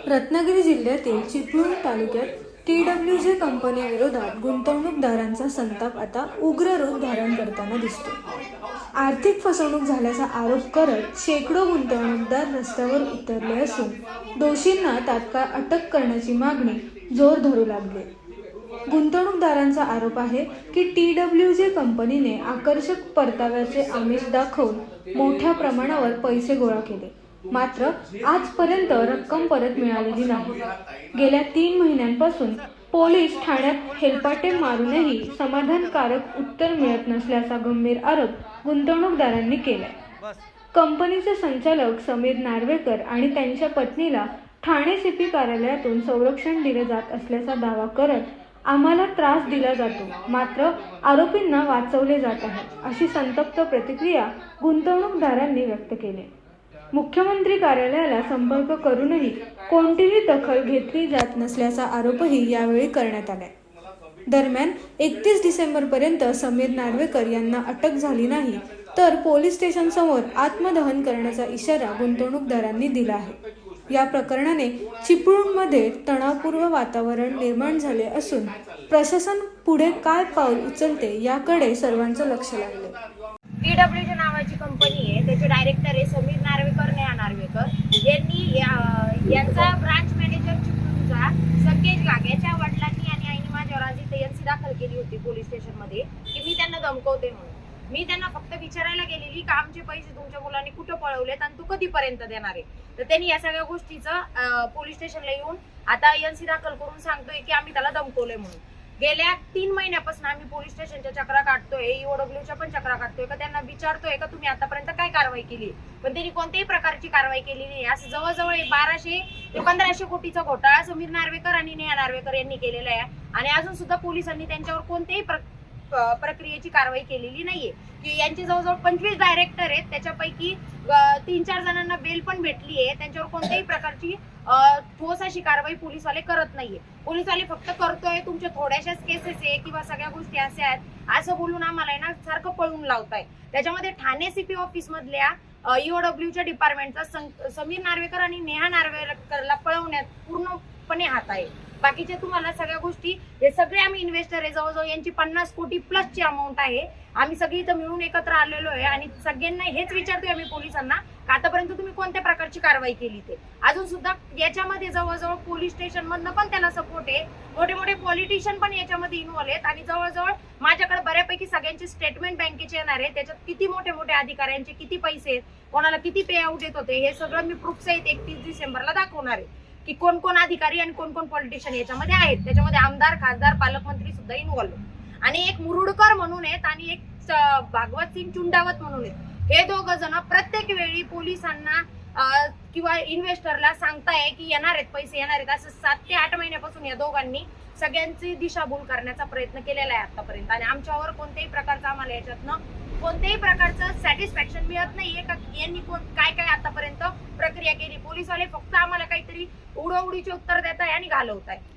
रत्नागिरी जिल्ह्यातील चिपळूण तालुक्यात TWG कंपनीविरोधात गुंतवणूकदारांचा संताप आता उग्र रूप धारण करताना दिसतो। आर्थिक फसवणूक झाल्याचा आरोप करत शेकडो गुंतवणूकदार रस्त्यावर उतरले असून दोषींना तात्काळ अटक करण्याची मागणी जोर धरू लागली। गुंतवणूकदारांचा आरोप आहे की TWG कंपनीने आकर्षक परताव्याचे आमिष दाखवून मोठ्या प्रमाणावर पैसे गोळा केले, मात्र आजपर्यंत रक्कम परत मिळालेली नाही। गेल्या 3 महिन्यांपासून पोलीस ठाण्यात हेलपाटे मारूनही समाधानकारक उत्तर मिळत नसल्याचा गंभीर आरोप गुंतवणूकदारांनी केलाय। कंपनीचे संचालक समीर नार्वेकर आणि त्यांच्या पत्नीला ठाणे सीपी कार्यालयातून संरक्षण दिले जात असल्याचा दावा करत आम्हाला त्रास दिला जातो, मात्र आरोपींना वाचवले जात आहे, अशी संतप्त प्रतिक्रिया गुंतवणूकदारांनी व्यक्त केली। मुख्यमंत्री कार्यालयाला संपर्क करूनही कोणतीही दखल घेतली जात नसल्याचा आरोपही यावेळी करण्यात आला। दरम्यान 31 डिसेंबरपर्यंत समीर नार्वेकर यांना अटक झाली नाही तर पोलीस स्टेशनसमोर आत्मदहन करण्याचा इशारा गुंतवणूकदारांनी दिला आहे। या प्रकरणाने चिपळूणमध्ये तणावपूर्ण वातावरण निर्माण झाले असून प्रशासन पुढे काय पाऊल उचलते याकडे सर्वांचं लक्ष लागले। TWG नावाची कंपनी आहे, त्याचे डायरेक्टर आहे समीर नार्वेकर, नेहा नार्वेकर यांनी यांचा ब्रांच मॅनेजर चिपळूणचा संकेत गाग याच्या वडिलांनी आणि आईने माझ्यावर आज इथे एनसी दाखल केली होती पोलीस स्टेशनमध्ये की मी त्यांना धमकवते म्हणून। मी त्यांना फक्त विचारायला गेलेली का आमचे पैसे तुमच्या मुलांनी कुठं पळवलेत आणि तू कधीपर्यंत देणार आहे, तर त्यांनी या सगळ्या गोष्टीचं पोलीस स्टेशनला येऊन आता एनसी दाखल करून सांगतोय की आम्ही त्याला धमकवलंय म्हणून। गेल्या 3 महिन्यापासून आम्ही पोलीस स्टेशनच्या चक्रा काढतोय, EOWच्या पण चक्रा काढतोय, का त्यांना विचारतोय का तुम्ही आतापर्यंत काय कारवाई केली, पण त्यांनी कोणत्याही प्रकारची कारवाई केली नाही। असं जवळजवळ 1200 ते 1500 कोटीचा घोटाळा समीर नार्वेकर आणि नेहा नार्वेकर यांनी केलेला आहे आणि अजून सुद्धा पोलिसांनी त्यांच्यावर कोणत्याही प्रक्रियेची कारवाई केलेली नाहीये। की यांचे जवळजवळ 25 डायरेक्टर आहेत, त्याच्यापैकी 3-4 जणांना बेल पण भेटली आहे, त्यांच्यावर कोणत्याही प्रकारची ठोस अशी कारवाई पोलीसवाले करत नाहीये। पोलीसवाले फक्त करतोय तुमच्या थोड्याशाच केसेस आहे किंवा सगळ्या गोष्टी अशा आहेत असं बोलून आम्हाला ना सारखं पळून लावताय। त्याच्यामध्ये ठाणे सीपी ऑफिस मधल्या EOWच्या डिपार्टमेंटचा समीर नार्वेकर आणि नेहा नार्वेकरला पळवण्यात पूर्णपणे हात आहे। बाकीच्या तुम्हाला सगळ्या गोष्टी हे सगळे आम्ही इन्व्हेस्टर आहे, जवळजवळ यांची 50 कोटी प्लसची अमाऊंट आहे। आम्ही सगळी इथं मिळून एकत्र आलेलो आहे आणि सगळ्यांना हेच विचारतोय आम्ही पोलिसांना का आतापर्यंत तुम्ही कोणत्या प्रकारची कारवाई केली ते। अजून सुद्धा याच्यामध्ये जवळजवळ पोलीस स्टेशन मधनं पण त्याला सपोर्ट आहे, मोठे मोठे पॉलिटिशियन पण याच्यामध्ये इन्व्हॉल्व आहेत आणि जवळजवळ माझ्याकडे बऱ्यापैकी सगळ्यांचे स्टेटमेंट बँकेचे येणार आहे, त्याच्यात किती मोठे मोठे अधिकाऱ्यांचे किती पैसे आहेत, कोणाला किती पे आउट येत होते, हे सगळं मी प्रूफ सहित 31 डिसेंबरला दाखवणार आहे की कोण कोण अधिकारी आणि कोण कोण पॉलिटिशियन याच्यामध्ये आहेत। त्याच्यामध्ये आमदार, खासदार, पालकमंत्री सुद्धा इन्व्हॉल्व आणि एक मुरुडकर म्हणून आहेत आणि एक भागवत सिंग चुंडावत म्हणून आहेत। हे 2 जण प्रत्येक वेळी पोलिसांना किंवा इन्व्हेस्टरला सांगताय की येणार आहेत पैसे येणार आहेत, असं 7 ते 8 महिन्यापासून या दोघांनी सगळ्यांची दिशाभूल करण्याचा प्रयत्न केलेला आहे आतापर्यंत आणि आमच्यावर कोणत्याही प्रकारचं आम्हाला याच्यातनं कोणत्याही प्रकारचं सॅटिस्फॅक्शन मिळत नाहीये का यांनी काय काय आतापर्यंत प्रक्रिया केली। पोलीसवाले फक्त आम्हाला काहीतरी उडवडीचे उत्तर देत आहे आणि घालवत आहे।